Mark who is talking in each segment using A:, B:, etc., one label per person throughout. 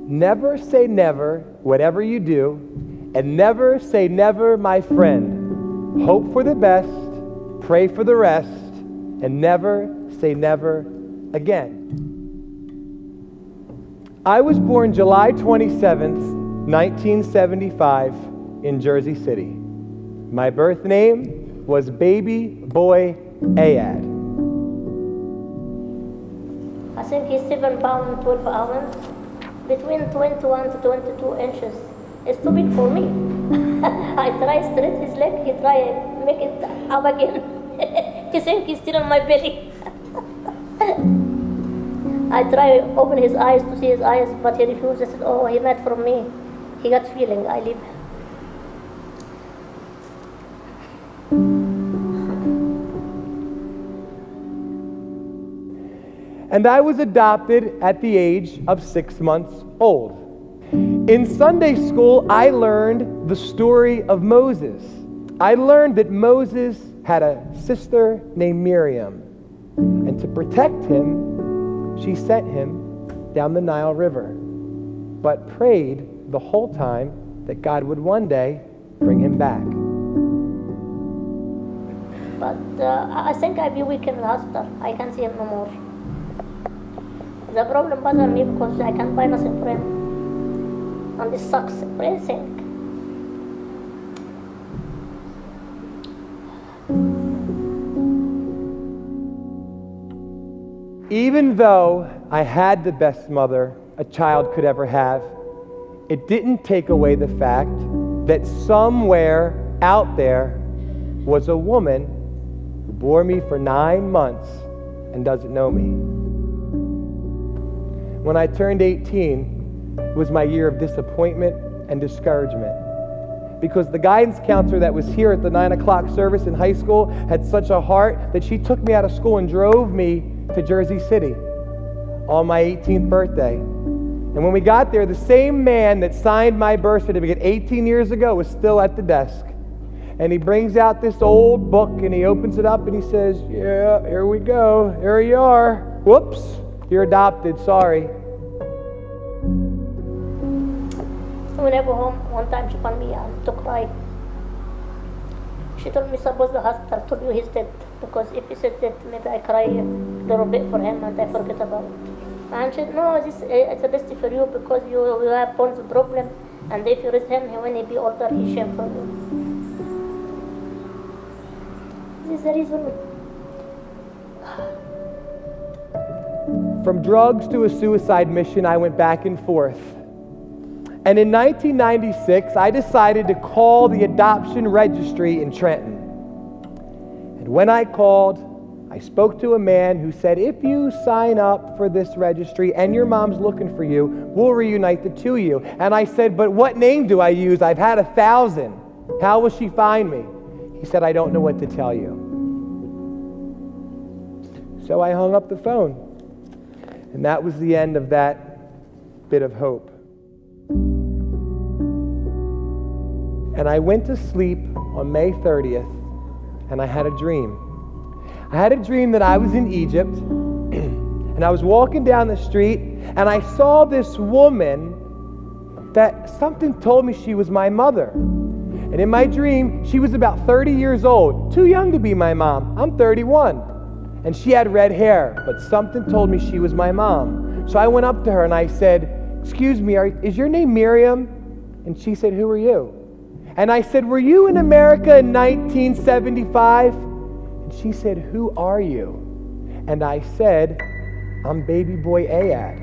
A: Never say never, whatever you do, and never say never, my friend. Hope for the best, pray for the rest, and never say never again. I was born July 27th, 1975 in Jersey City. My birth name was Baby Boy Ayad.
B: I think he's 7 pounds and 12 ounces, between 21 to 22 inches. It's too big for me. I try stretch his leg, he try make it up again. He think he's still on my belly. I try open his eyes to see his eyes, but he refused. I said, oh, he not from me. He got feeling, I leave him.
A: And I was adopted at the age of 6 months old. In Sunday school, I learned the story of Moses. I learned that Moses had a sister named Mariam, and to protect him, she sent him down the Nile River, but prayed the whole time that God would one day bring him back.
B: But I think I'll be weak in the hospital. I can't see him no more. The problem bothers me because I can't buy nothing for him. And this sucks, everything.
A: Even though I had the best mother a child could ever have, it didn't take away the fact that somewhere out there was a woman who bore me for 9 months and doesn't know me. When I turned 18, it was my year of disappointment and discouragement, because the guidance counselor that was here at the 9 o'clock service in high school had such a heart that she took me out of school and drove me to Jersey City on my 18th birthday. And when we got there, the same man that signed my birth certificate 18 years ago was still at the desk. And he brings out this old book and he opens it up and he says, yeah, here we go. Here you are. Whoops, you're adopted, sorry.
B: When I go home, one time she found me to cry. She told me, suppose the hospital told you he's dead, because if he said that, maybe I cry a little bit for him and I forget about it. And she said, no, it's the best for you because you have bones problem, and if you raise him, when he be older, he shame for you. This is the reason.
A: From drugs to a suicide mission, I went back and forth. And in 1996, I decided to call the adoption registry in Trenton. And when I called, I spoke to a man who said, if you sign up for this registry and your mom's looking for you, we'll reunite the two of you. And I said, but what name do I use? I've had 1,000. How will she find me? He said, I don't know what to tell you. So I hung up the phone. And that was the end of that bit of hope. And I went to sleep on May 30th, and I had a dream. I had a dream that I was in Egypt, and I was walking down the street, and I saw this woman that something told me she was my mother. And in my dream, she was about 30 years old, too young to be my mom. I'm 31. And she had red hair, but something told me she was my mom. So I went up to her and I said, excuse me, is your name Mariam? And she said, who are you? And I said, were you in America in 1975? And she said, who are you? And I said, I'm Baby Boy Ayad.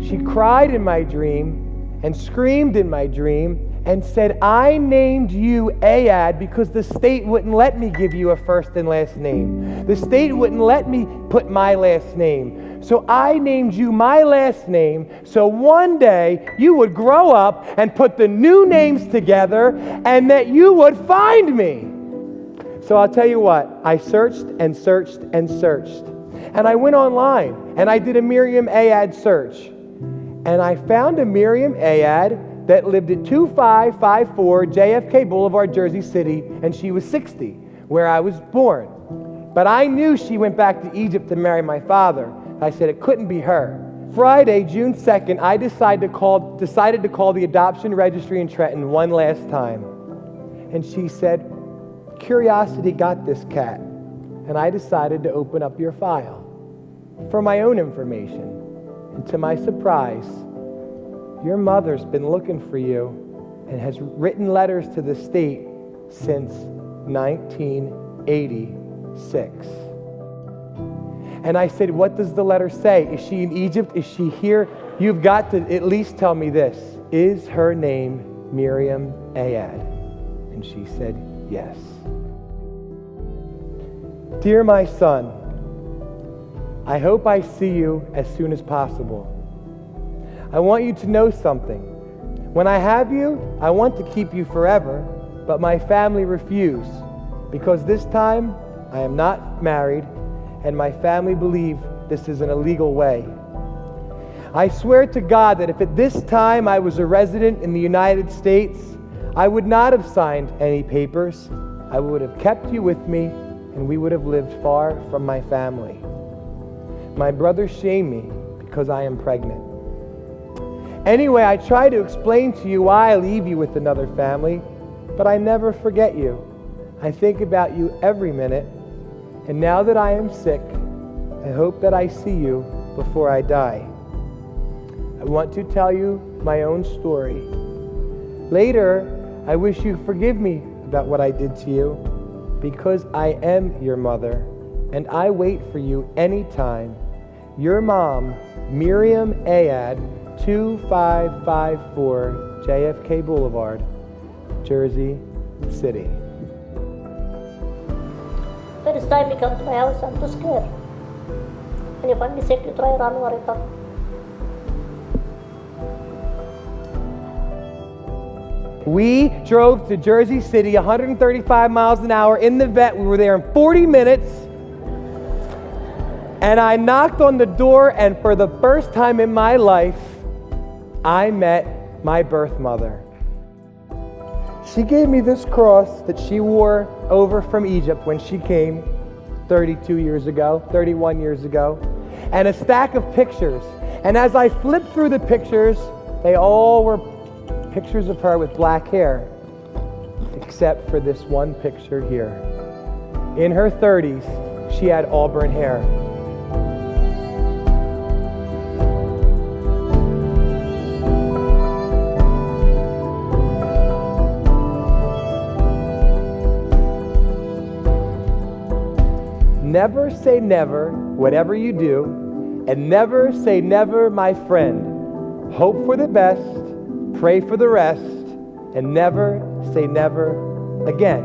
A: She cried in my dream and screamed in my dream and said, I named you Ayad because the state wouldn't let me give you a first and last name. The state wouldn't let me put my last name. So I named you my last name so one day you would grow up and put the new names together and that you would find me. So I'll tell you what, I searched and searched and searched. And I went online and I did a Mariam Ayad search. And I found a Mariam Ayad that lived at 2554 JFK Boulevard, Jersey City, and she was 60, where I was born. But I knew she went back to Egypt to marry my father. I said it couldn't be her. Friday, June 2nd, I decided to call the adoption registry in Trenton one last time. And she said, curiosity got this cat, and I decided to open up your file for my own information. And to my surprise, your mother's been looking for you and has written letters to the state since 1986. And I said, what does the letter say? Is she in Egypt? Is she here? You've got to at least tell me this. Is her name Mariam Ayad? And she said, yes. Dear my son, I hope I see you as soon as possible. I want you to know something. When I have you, I want to keep you forever, but my family refuse, because this time I am not married, and my family believe this is an illegal way. I swear to God that if at this time I was a resident in the United States, I would not have signed any papers. I would have kept you with me, and we would have lived far from my family. My brothers shame me because I am pregnant. Anyway, I try to explain to you why I leave you with another family, but I never forget you. I think about you every minute, and now that I am sick, I hope that I see you before I die. I want to tell you my own story. Later, I wish you forgive me about what I did to you, because I am your mother, and I wait for you anytime. Your mom, Mariam Ayad, 2554 JFK Boulevard, Jersey City.
B: First time you come to my house, I'm too scared. And if I'm sick, you try run or return.
A: We drove to Jersey City 135 miles an hour in the vet. We were there in 40 minutes. And I knocked on the door, and for the first time in my life, I met my birth mother. She gave me this cross that she wore over from Egypt when she came 31 years ago, and a stack of pictures. And as I flipped through the pictures, they all were pictures of her with black hair, except for this one picture here. In her 30s, she had auburn hair. Never say never, whatever you do, and never say never, my friend. Hope for the best, pray for the rest, and never say never again.